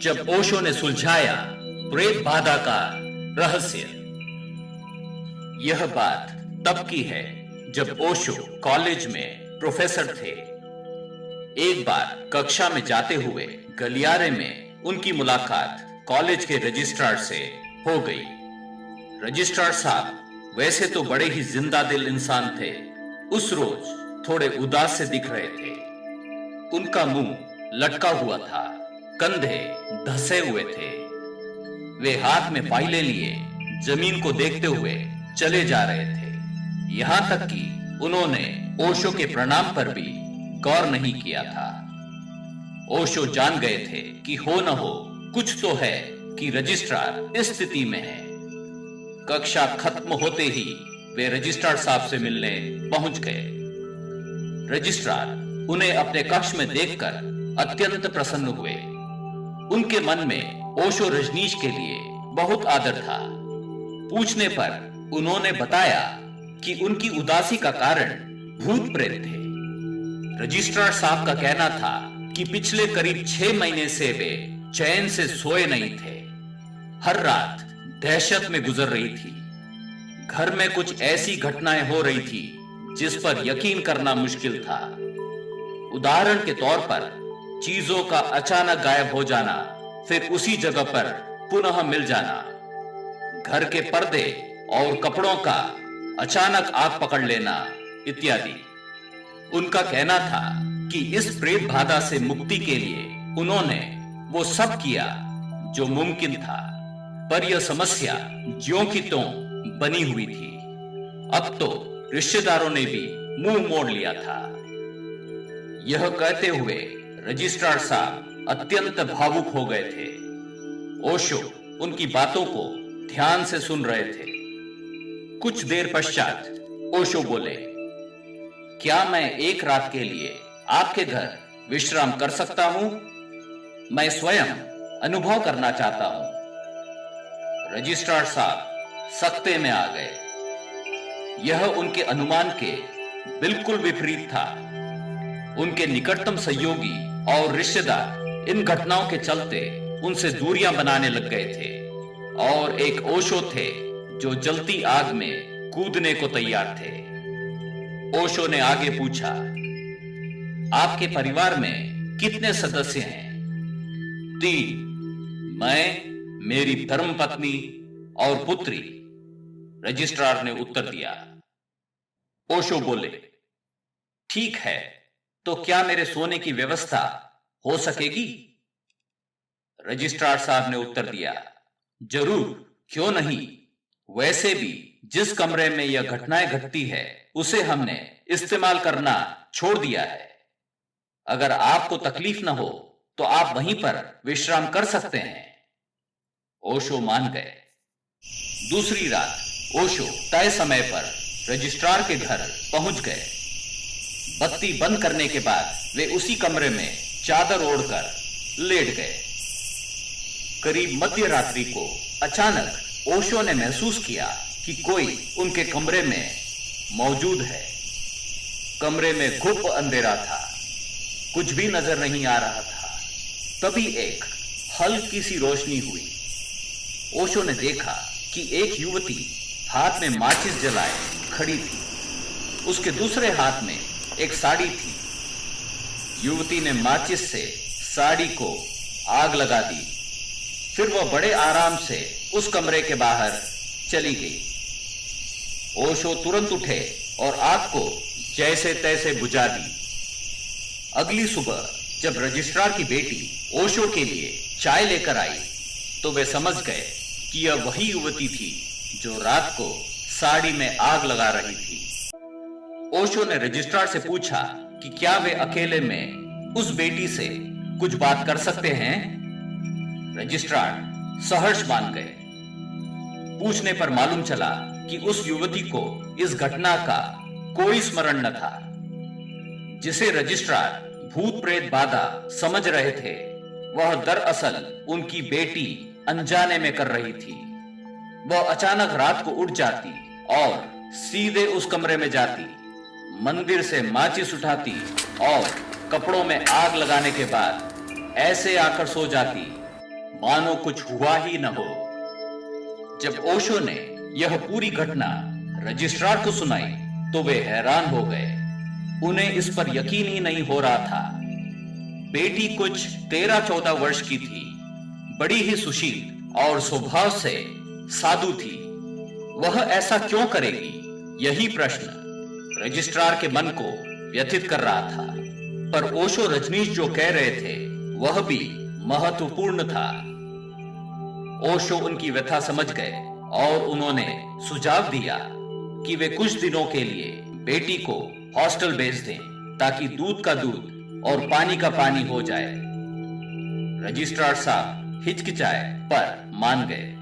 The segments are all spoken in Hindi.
जब ओशो ने सुलझाया प्रेत बाधा का रहस्य। यह बात तब की है जब ओशो कॉलेज में प्रोफेसर थे। एक बार कक्षा में जाते हुए गलियारे में उनकी मुलाकात कॉलेज के रजिस्ट्रार से हो गई। रजिस्ट्रार साहब वैसे तो बड़े ही जिंदा दिल इंसान थे, उस रोज थोड़े उदास से दिख रहे थे। उनका मुंह लटका हुआ था, कंधे धंसे हुए थे। वे हाथ में फाइलें लिए जमीन को देखते हुए चले जा रहे थे। यहां तक कि उन्होंने ओशो के प्रणाम पर भी गौर नहीं किया था। ओशो जान गए थे कि हो न हो कुछ तो है कि रजिस्ट्रार इस स्थिति में है। कक्षा खत्म होते ही वे रजिस्ट्रार साहब से मिलने पहुंच गए। रजिस्ट्रार उन्हें अपने कक्ष में देखकर अत्यंत प्रसन्न हुए। उनके मन में ओशो रजनीश के लिए बहुत आदर था। पूछने पर उन्होंने बताया कि उनकी उदासी का कारण भूत प्रेत थे। रजिस्ट्रार साहब का कहना था कि पिछले करीब 6 महीने से वे चैन से सोए नहीं थे। हर रात दहशत में गुजर रही थी। घर में कुछ ऐसी घटनाएं हो रही थी जिस पर यकीन करना मुश्किल था। उदाहरण के तौर पर चीजों का अचानक गायब हो जाना, फिर उसी जगह पर पुनः मिल जाना, घर के पर्दे और कपड़ों का अचानक आग पकड़ लेना इत्यादि। उनका कहना था कि इस प्रेत बाधा से मुक्ति के लिए उन्होंने वो सब किया जो मुमकिन था, पर यह समस्या ज्यों की त्यों बनी हुई थी। अब तो रिश्तेदारों ने भी मुंह मोड़ लिया था। यह कहते हुए रजिस्ट्रार साहब अत्यंत भावुक हो गए थे। ओशो उनकी बातों को ध्यान से सुन रहे थे। कुछ देर पश्चात ओशो बोले, क्या मैं एक रात के लिए आपके घर विश्राम कर सकता हूं? मैं स्वयं अनुभव करना चाहता हूं। रजिस्ट्रार साहब सकते में आ गए। यह उनके अनुमान के बिल्कुल विपरीत था। उनके निकटतम सहयोगी और रिश्तेदार इन घटनाओं के चलते उनसे दूरियां बनाने लग गए थे, और एक ओशो थे जो जलती आग में कूदने को तैयार थे। ओशो ने आगे पूछा, आपके परिवार में कितने सदस्य हैं? 3। मैं, मेरी धर्मपत्नी और पुत्री, रजिस्ट्रार ने उत्तर दिया। ओशो बोले, ठीक है, तो क्या मेरे सोने की व्यवस्था हो सकेगी? रजिस्ट्रार साहब ने उत्तर दिया, जरूर, क्यों नहीं। वैसे भी जिस कमरे में यह घटनाएं घटती है उसे हमने इस्तेमाल करना छोड़ दिया है। अगर आपको तकलीफ न हो तो आप वहीं पर विश्राम कर सकते हैं। ओशो मान गए। दूसरी रात ओशो तय समय पर रजिस्ट्रार के घर पहुंच गए। बत्ती बंद करने के बाद वे उसी कमरे में चादर ओढ़कर लेट गए। करीब मध्य रात्रि को अचानक ओशो ने महसूस किया कि कोई उनके कमरे में मौजूद है। कमरे में घुप अंधेरा था, कुछ भी नजर नहीं आ रहा था। तभी एक हल्की सी रोशनी हुई। ओशो ने देखा कि एक युवती हाथ में माचिस जलाए खड़ी थी। उसके दूसरे हाथ में एक साड़ी थी। युवती ने माचिस से साड़ी को आग लगा दी। फिर वह बड़े आराम से उस कमरे के बाहर चली गई। ओशो तुरंत उठे और आग को जैसे तैसे बुझा दी। अगली सुबह जब रजिस्ट्रार की बेटी ओशो के लिए चाय लेकर आई तो वे समझ गए कि यह वही युवती थी जो रात को साड़ी में आग लगा रही थी। ओशो ने रजिस्ट्रार से पूछा कि क्या वे अकेले में उस बेटी से कुछ बात कर सकते हैं। रजिस्ट्रार सहर्ष मान गए। पूछने पर मालूम चला कि उस युवती को इस घटना का कोई स्मरण न था। जिसे रजिस्ट्रार भूत प्रेत बाधा समझ रहे थे, वह दरअसल उनकी बेटी अनजाने में कर रही थी। वह अचानक रात को उठ जाती और सीधे उस कमरे में जाती, मंदिर से माचिस उठाती और कपड़ों में आग लगाने के बाद ऐसे आकर सो जाती मानो कुछ हुआ ही न हो। जब ओशो ने यह पूरी घटना रजिस्ट्रार को सुनाई तो वे हैरान हो गए। उन्हें इस पर यकीन ही नहीं हो रहा था। बेटी कुछ 13-14 वर्ष की थी, बड़ी ही सुशील और स्वभाव से साधु थी। वह ऐसा क्यों करेगी, यही प्रश्न रजिस्ट्रार के मन को व्यथित कर रहा था। पर ओशो रजनीश जो कह रहे थे वह भी महत्वपूर्ण था। ओशो उनकी व्यथा समझ गए और उन्होंने सुझाव दिया कि वे कुछ दिनों के लिए बेटी को हॉस्टल भेज दें ताकि दूध का दूध और पानी का पानी हो जाए। रजिस्ट्रार साहब हिचकिचाए पर मान गए।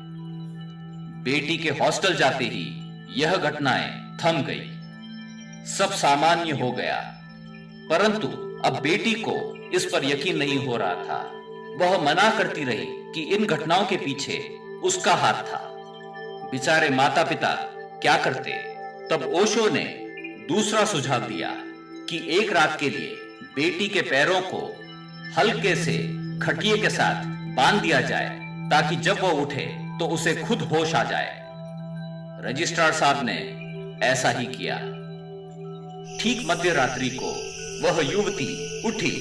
बेटी के हॉस्टल जाते ही यह घटनाएं थम गई, सब सामान्य हो गया। परंतु अब बेटी को इस पर यकीन नहीं हो रहा था। वह मना करती रही कि इन घटनाओं के पीछे उसका हाथ था। बेचारे माता पिता क्या करते। तब ओशो ने दूसरा सुझाव दिया कि एक रात के लिए बेटी के पैरों को हल्के से खटिए के साथ बांध दिया जाए ताकि जब वह उठे तो उसे खुद होश आ जाए। रजिस्ट्रार साहब ने ऐसा ही किया। ठीक मध्य रात्रि को वह युवती उठी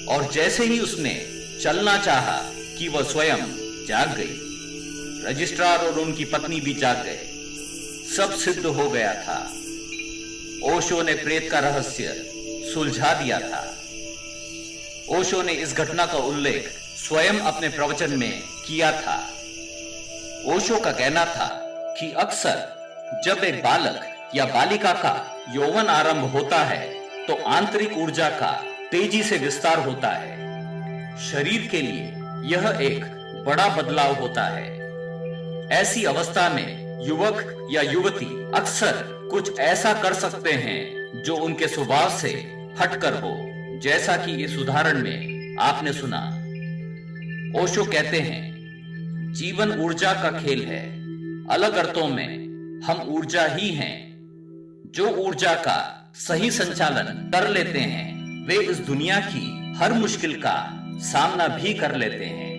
और जैसे ही उसने चलना चाहा कि वह स्वयं जाग गई। रजिस्ट्रार और उनकी पत्नी भी जाग गए। सब सिद्ध हो गया था। ओशो ने प्रेत का रहस्य सुलझा दिया था। ओशो ने इस घटना का उल्लेख स्वयं अपने प्रवचन में किया था। ओशो का कहना था कि अक्सर जब एक बालक या बालिका का यौवन आरंभ होता है तो आंतरिक ऊर्जा का तेजी से विस्तार होता है। शरीर के लिए यह एक बड़ा बदलाव होता है। ऐसी अवस्था में युवक या युवती अक्सर कुछ ऐसा कर सकते हैं जो उनके स्वभाव से हटकर हो, जैसा कि इस उदाहरण में आपने सुना। ओशो कहते हैं, जीवन ऊर्जा का खेल है। अलग अर्थों में हम ऊर्जा ही हैं। जो ऊर्जा का सही संचालन कर लेते हैं वे इस दुनिया की हर मुश्किल का सामना भी कर लेते हैं।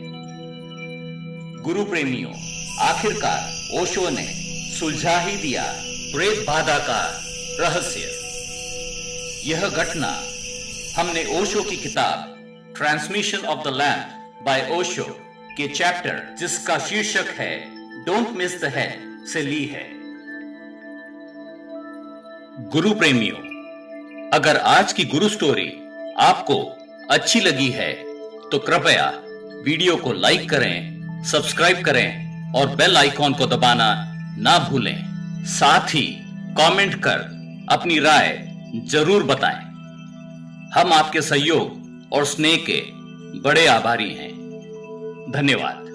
गुरु प्रेमियों, आखिरकार ओशो ने सुलझा ही दिया प्रेत बाधा का रहस्य। यह घटना हमने ओशो की किताब transmission of the lamp by Osho के चैप्टर जिसका शीर्षक है डोंट मिस द हेड से ली है। गुरु प्रेमियों, अगर आज की गुरु स्टोरी आपको अच्छी लगी है तो कृपया वीडियो को लाइक करें, सब्सक्राइब करें और बेल आइकॉन को दबाना ना भूलें। साथ ही कमेंट कर अपनी राय जरूर बताएं। हम आपके सहयोग और स्नेह के बड़े आभारी हैं। धन्यवाद।